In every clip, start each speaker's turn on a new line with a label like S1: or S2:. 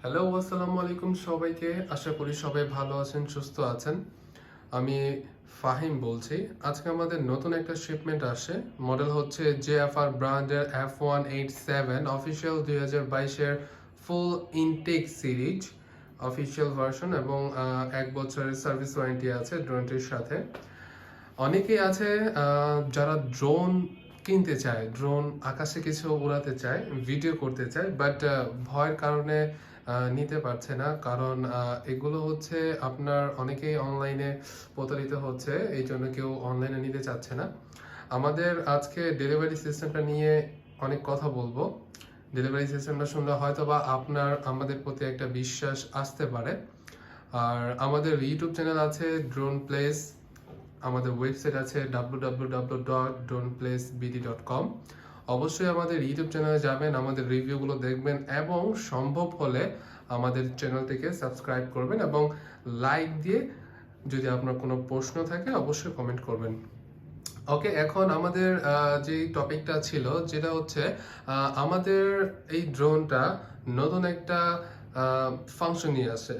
S1: Hello, আসসালামু আলাইকুম সবাইকে। আশা করি সবাই ভালো আছেন, সুস্থ আছেন। আমি ফাহিম বলছি। আজকে আমাদের নতুন একটা শিপমেন্ট আসে। মডেল হচ্ছে জেএফআর ব্র্যান্ডের F187 অফিসিয়াল 2022-এর ফুল ইনটেক সিরিজ অফিসিয়াল ভার্সন এবং 1 বছরের সার্ভিস ওয়ারেন্টি আছে ড্রোনটির সাথে। অনেকেই আছে যারা ড্রোন কিনতে চায়, ড্রোন আকাশে কিছু উড়াতে চায়, ভিডিও করতে চায়, বাট ভয়ের কারণে নিতে পারছে না। কারণ এগুলো হচ্ছে আপনার অনেকেই অনলাইনে প্রতারিত হচ্ছে, এই জন্য কেউ অনলাইনে নিতে চাচ্ছে না। আমাদের আজকে ডেলিভারি সিস্টেমটা নিয়ে অনেক কথা বলবো। ডেলিভারি সিস্টেমটা শুনলে হয়তো বা আপনার আমাদের প্রতি একটা বিশ্বাস আসতে পারে। আর আমাদের ইউটিউব চ্যানেল আছে ড্রোন প্লেস, আমাদের ওয়েবসাইট আছে www.droneplacebd.com। অবশ্যই আমাদের ইউটিউব চ্যানেলে যাবেন, আমাদের রিভিউগুলো দেখবেন এবং সম্ভব হলে আমাদের চ্যানেলটিকে সাবস্ক্রাইব করবেন এবং লাইক দিয়ে যদি আপনার কোনো প্রশ্ন থাকে অবশ্যই কমেন্ট করবেন। ওকে, এখন আমাদের যে টপিকটা ছিল যেটা হচ্ছে আমাদের এই ড্রোনটা নতুন একটা ফাংশন নিয়ে আসে।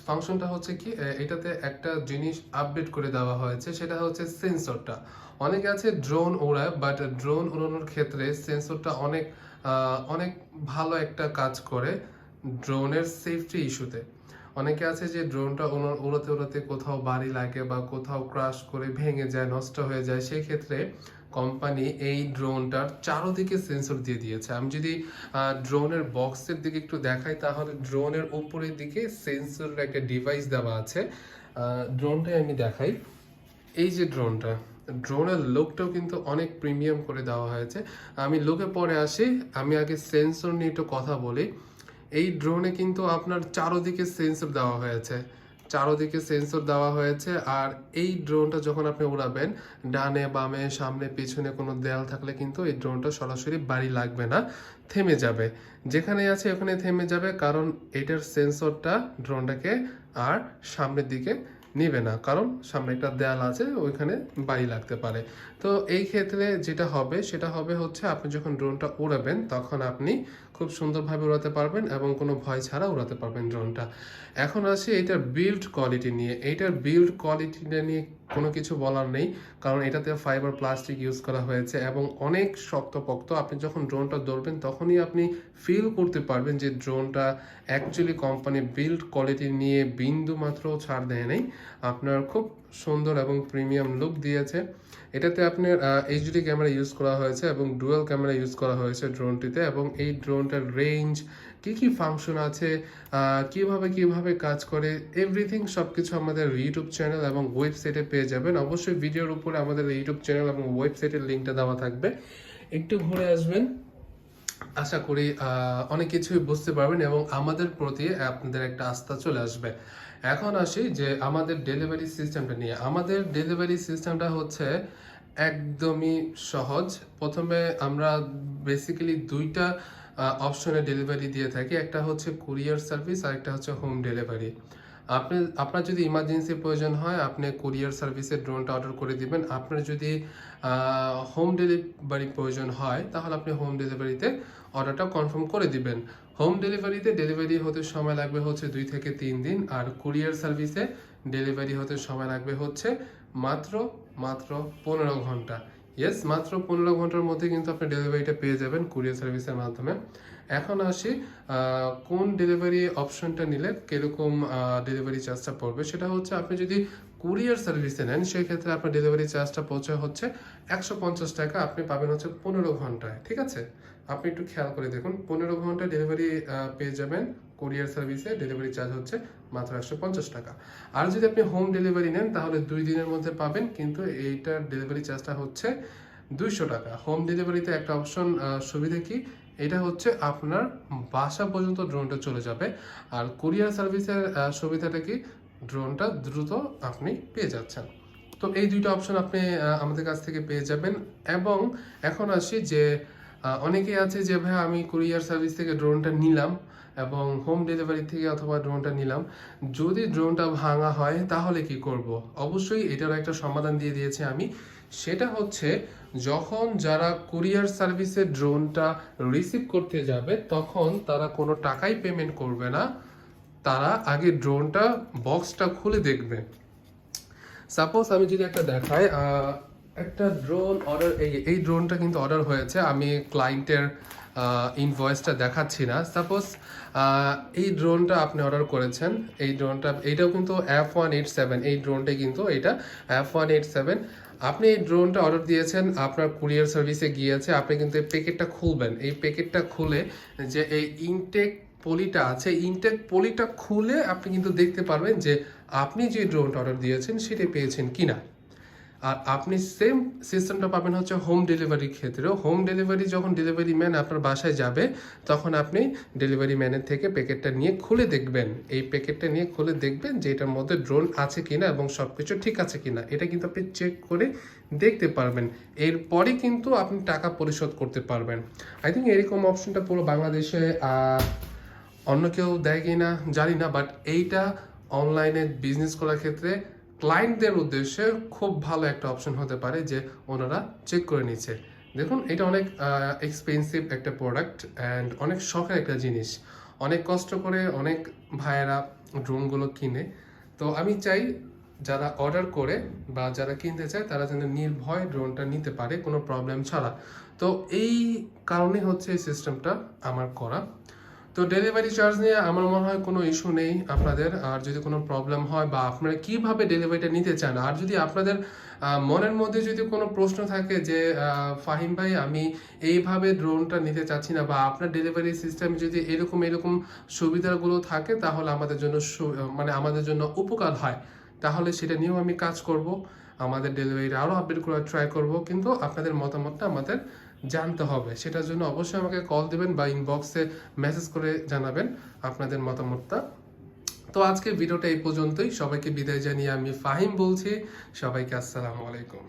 S1: ফাংশনটা হচ্ছে কি, এটাতে একটা জিনিস আপডেট করে দেওয়া হয়েছে, সেটা হচ্ছে সেন্সরটা। অনেকে আছে ড্রোন ওড়ায়, বাট ড্রোন ওড়ানোর ক্ষেত্রে সেন্সরটা অনেক অনেক ভালো একটা কাজ করে ড্রোনের সেফটি ইস্যুতে। অনেকে আছে যে ড্রোনটা উড়াতে উড়াতে কোথাও বাড়ি লাগে বা কোথাও ক্রাশ করে ভেঙে যায়, নষ্ট হয়ে যায়, সেই ক্ষেত্রে কোম্পানি এই ড্রোনটার চারোদিকে সেন্সর দিয়ে দিয়েছে। আমি যদি ড্রোনের বক্সের দিকে একটু দেখাই, তাহলে ড্রোনের উপরের দিকে সেন্সরের একটা ডিভাইস দেওয়া আছে। ড্রোনটাই আমি দেখাই। এই যে ড্রোনের লুকটাও কিন্তু অনেক প্রিমিয়াম করে দেওয়া হয়েছে। আমি লুকে পরে আসি, আমি আগে সেন্সর নিয়ে একটু কথা বলি। এই ড্রোনে কিন্তু আপনার চারোদিকে সেন্সর দেওয়া হয়েছে, চারোদিকে সেন্সর দেওয়া হয়েছে। আর এই ড্রোনটা যখন আপনি উড়াবেন, ডানে বামে সামনে পিছনে কোনো দেয়াল থাকলে কিন্তু এই ড্রোনটা সরাসরি বাড়ি লাগবে না, থেমে যাবে। যেখানে আছে ওখানে থেমে যাবে, কারণ এটার সেন্সরটা ড্রোনটাকে আর সামনের দিকে নিবে না, কারণ সামনে একটা দেয়াল আছে, ওইখানে বাড়ি লাগতে পারে। তো এই ক্ষেত্রে যেটা হবে সেটা হবে হচ্ছে, আপনি যখন ড্রোনটা উড়াবেন তখন আপনি খুব সুন্দরভাবে উড়াতে পারবেন এবং কোনো ভয় ছাড়া উড়াতে পারবেন ড্রোনটা। এখন আসি এটার বিল্ড কোয়ালিটি নিয়ে। এইটার বিল্ড কোয়ালিটিটা নিয়ে কোনো কিছু বলার নেই, কারণ এটাতে ফাইবার প্লাস্টিক ইউজ করা হয়েছে এবং অনেক শক্তপোক্ত। আপনি যখন ড্রোনটা ধরবেন তখনই আপনি ফিল করতে পারবেন যে ড্রোনটা অ্যাকচুয়ালি কোম্পানি বিল্ড কোয়ালিটি নিয়ে বিন্দু মাত্র ছাড় দেয় নাই, আপনার খুব সুন্দর এবং প্রিমিয়াম লুক দিয়েছে। এটাতে আপনার এইচডি ক্যামেরা ইউজ করা হয়েছে এবং ডুয়াল ক্যামেরা ইউজ করা হয়েছে ড্রোনটিতে। এবং এই ড্রোনটার রেঞ্জ, কি কি ফাংশন আছে, কিভাবে কাজ করে, এভরিথিং সব কিছু আমাদের ইউটিউব চ্যানেল এবং ওয়েবসাইটে পেয়ে যাবেন। অবশ্যই ভিডিওর উপরে আমাদের ইউটিউব চ্যানেল এবং ওয়েবসাইটের লিঙ্কটা দেওয়া থাকবে, একটু ঘুরে আসবেন। আশা করি অনেক কিছুই বুঝতে পারবেন এবং আমাদের প্রতি আপনাদের একটা আস্থা চলে আসবে। এখন আসি যে আমাদের ডেলিভারি সিস্টেমটা নিয়ে। আমাদের ডেলিভারি সিস্টেমটা হচ্ছে একদমই সহজ। প্রথমে আমরা বেসিক্যালি দুইটা অপশনে ডেলিভারি দিয়ে থাকি, একটা হচ্ছে কুরিয়ার সার্ভিস আর একটা হচ্ছে হোম ডেলিভারি। আপনার যদি ইমার্জেন্সি প্রয়োজন হয়, আপনি কুরিয়ার সার্ভিসে ড্রোনটা অর্ডার করে দিবেন। আপনার যদি হোম ডেলিভারি প্রয়োজন হয়, তাহলে আপনি হোম ডেলিভারিতে অর্ডারটা কনফার্ম করে দিবেন। হোম ডেলিভারিতে ডেলিভারি হতে সময় লাগবে হচ্ছে 2 থেকে 3 দিন, আর কুরিয়ার সার্ভিসে ডেলিভারি হতে সময় লাগবে হচ্ছে মাত্র মাত্র 15 ঘন্টা। ইয়েস, মাত্র 15 ঘন্টার মধ্যে কিন্তু আপনি ডেলিভারিটা পেয়ে যাবেন কুরিয়ার সার্ভিসের মাধ্যমে। এখন আসি কোন ডেলিভারি অপশনটা নিলে কিরকম ডেলিভারি চার্জটা পড়বে। সেটা হচ্ছে, আপনি যদি কুরিয়ার সার্ভিসে নেন সেই ক্ষেত্রে আপনার ডেলিভারি চার্জটা পড়ছে হচ্ছে 150 টাকা। আপনি পাবেন হচ্ছে 15 ঘন্টায়। ঠিক আছে, আপনি একটু খেয়াল করে দেখুন, 15 ঘন্টা ডেলিভারি পেয়ে যাবেন কুরিয়ার সার্ভিসে, ডেলিভারি চার্জ হচ্ছে মাত্র 150 টাকা। আর যদি আপনি হোম ডেলিভারি নেন তাহলে 2 দিনের মধ্যে পাবেন, কিন্তু এইটার ডেলিভারি চার্জটা হচ্ছে 200 টাকা। হোম ডেলিভারিতে একটা অপশন সুবিধা কি, এটা হচ্ছে আপনার বাসা পর্যন্ত ড্রোনটা চলে যাবে। আর কুরিয়ার সার্ভিসের সুবিধাটা কি, ড্রোনটা দ্রুত আপনি পেয়ে যাচ্ছেন। তো এই দুইটা অপশন আপনি আমাদের কাছ থেকে পেয়ে যাবেন। এবং এখন আসি যে অনেকেই আছে যে ভাই আমি কুরিয়ার সার্ভিস থেকে ড্রোনটা নিলাম এবং হোম ডেলিভারি থেকে অথবা ড্রোনটা নিলাম, যদি ড্রোনটা ভাঙা হয় তাহলে কি করব। অবশ্যই এটার একটা সমাধান দিয়ে দিয়েছি আমি। সেটা হচ্ছে, যখন যারা কুরিয়ার সার্ভিসে ড্রোনটা রিসিভ করতে যাবে তখন তারা কোনো টাকাই পেমেন্ট করবে না, তারা আগে ড্রোনটা বক্সটা খুলে দেখবে। সাপোজ আমি যদি একটা দেখাই, একটা ড্রোন অর্ডার, এই ড্রোনটা কিন্তু অর্ডার হয়েছে, আমি ক্লায়েন্টের ইনভয়েসটা দেখাচ্ছি না। সাপোজ এই ড্রোনটা আপনি অর্ডার করেছেন, এই ড্রোনটা, এইটাও কিন্তু F187, এই ড্রোনটা কিন্তু এটা F187। আপনি এই ড্রোনটা অর্ডার দিয়েছেন, আপনার কুরিয়ার সার্ভিসে গিয়েছে, আপনি কিন্তু এই প্যাকেটটা খুলবেন। এই প্যাকেটটা খুলে যে এই ইনটেক পলিটা আছে, ইনটেক পলিটা খুলে আপনি কিন্তু দেখতে পারবেন যে আপনি যে ড্রোনটা অর্ডার দিয়েছেন সেটা পেয়েছেন কিনা। আর আপনি সেম সিস্টেমটা পাবেন হচ্ছে হোম ডেলিভারির ক্ষেত্রেও। হোম ডেলিভারি যখন ডেলিভারি ম্যান আপনার বাসায় যাবে, তখন আপনি ডেলিভারি ম্যানের থেকে প্যাকেটটা নিয়ে খুলে দেখবেন। এই প্যাকেটটা নিয়ে খুলে দেখবেন যে এটার মধ্যে ড্রোন আছে কিনা এবং সব কিছু ঠিক আছে কিনা, এটা কিন্তু আপনি চেক করে দেখতে পারবেন। এরপরে কিন্তু আপনি টাকা পরিশোধ করতে পারবেন। আই থিঙ্ক এরকম অপশনটা পুরো বাংলাদেশে অন্য কেউ দেয় কি না জানি না, বাট এইটা অনলাইনে বিজনেস করার ক্ষেত্রে ক্লায়েন্টদের উদ্দেশ্যে খুব ভালো একটা অপশন হতে পারে যে ওনারা চেক করে নিচ্ছে। দেখুন, এটা অনেক এক্সপেন্সিভ একটা প্রোডাক্ট অ্যান্ড অনেক শখের একটা জিনিস, অনেক কষ্ট করে অনেক ভাইয়েরা ড্রোনগুলো কিনে। তো আমি চাই যারা অর্ডার করে বা যারা কিনতে চায় তারা যেন নির্ভয় ড্রোনটা নিতে পারে কোনো প্রবলেম ছাড়া। তো এই কারণে হচ্ছে এই সিস্টেমটা আমার করা। তো ডেলিভারি চার্জ নিয়ে আমার মনে হয় কোনো ইস্যু নেই আপনাদের। আর যদি কোনো প্রবলেম হয় বা আপনারা কিভাবে ডেলিভারিটা নিতে চান, আর যদি আপনাদের মনের মধ্যে যদি কোনো প্রশ্ন থাকে যে ফাহিম ভাই আমি এইভাবে ড্রোনটা নিতে চাচ্ছি না, বা আপনার ডেলিভারি সিস্টেম যদি এরকম এরকম সুবিধাগুলো থাকে তাহলে আমাদের জন্য মানে আমাদের জন্য উপকার হয়, তাহলে সেটা নিয়েও আমি কাজ করব, আমাদের ডেলিভারিটা আরও আপডেট করার ট্রাই করব। কিন্তু আপনাদের মতামতটা আমাদের জানতে হবে, সেটার জন্য অবশ্যই আমাকে কল দিবেন বা ইনবক্সে মেসেজ করে জানাবেন আপনাদের মতামতটা। তো আজকে ভিডিওটা এই পর্যন্তই, সবাইকে বিদায় জানিয়ে আমি ফাহিম বলছি, সবাইকে আসসালামু আলাইকুম।